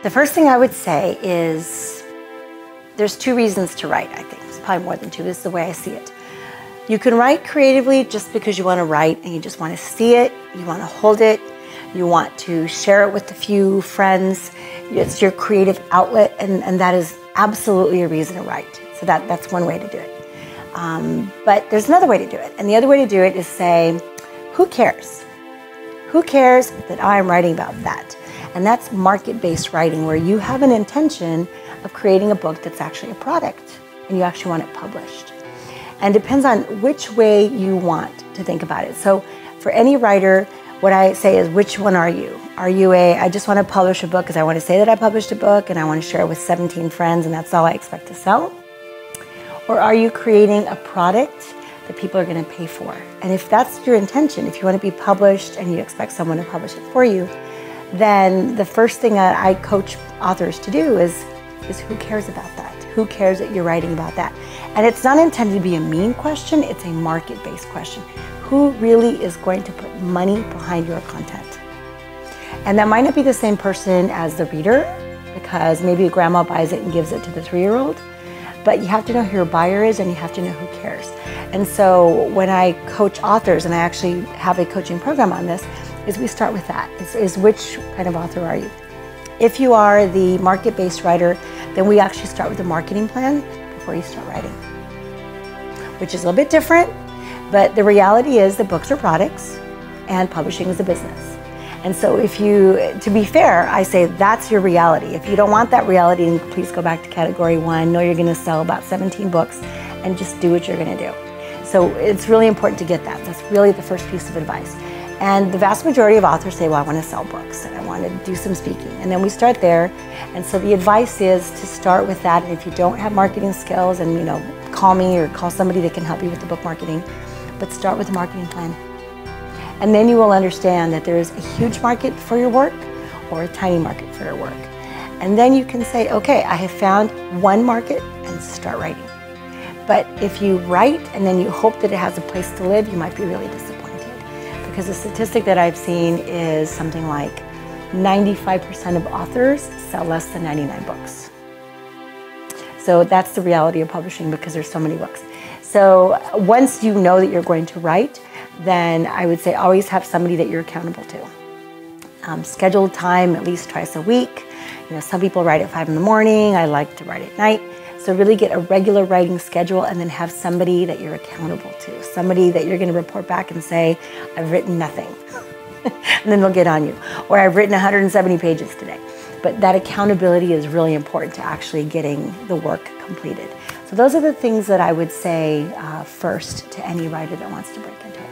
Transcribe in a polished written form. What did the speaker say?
The first thing I would say is there's two reasons to write, I think. It's probably more than two. This is the way I see it. You can write creatively just because you want to write and you just want to see it, you want to hold it, you want to share it with a few friends. It's your creative outlet, and that is absolutely a reason to write. So that's one way to do it. But there's another way to do it. And the other way to do it is say, who cares? Who cares that I'm writing about that? And that's market-based writing, where you have an intention of creating a book that's actually a product and you actually want it published. And it depends on which way you want to think about it. So for any writer, what I say is, which one are you? Are you I just want to publish a book because I want to say that I published a book and I want to share it with 17 friends and that's all I expect to sell? Or are you creating a product that people are going to pay for? And if that's your intention, if you want to be published and you expect someone to publish it for you, then the first thing that I coach authors to do is who cares about that? Who cares that you're writing about that? And it's not intended to be a mean question, it's a market-based question. Who really is going to put money behind your content? And that might not be the same person as the reader, because maybe grandma buys it and gives it to the 3-year-old, but you have to know who your buyer is and you have to know who cares. And so when I coach authors, and I actually have a coaching program on this, is we start with that, is which kind of author are you? If you are the market-based writer, then we actually start with a marketing plan before you start writing, which is a little bit different, but the reality is that books are products and publishing is a business. And so to be fair, I say that's your reality. If you don't want that reality, then please go back to category 1, know you're gonna sell about 17 books and just do what you're gonna do. So it's really important to get that. That's really the first piece of advice. And the vast majority of authors say, well, I want to sell books and I want to do some speaking. And then we start there. And so the advice is to start with that. And if you don't have marketing skills, and call me or call somebody that can help you with the book marketing, but start with a marketing plan. And then you will understand that there is a huge market for your work or a tiny market for your work. And then you can say, okay, I have found one market, and start writing. But if you write and then you hope that it has a place to live, you might be really disappointed. Because the statistic that I've seen is something like 95% of authors sell less than 99 books. So that's the reality of publishing, because there's so many books. So once you know that you're going to write, then I would say always have somebody that you're accountable to. Schedule time at least twice a week. Some people write at 5 in the morning. I like to write at night. So really get a regular writing schedule, and then have somebody that you're accountable to, somebody that you're going to report back and say, I've written nothing. And then they'll get on you. Or I've written 170 pages today. But that accountability is really important to actually getting the work completed. So those are the things that I would say first to any writer that wants to break into it.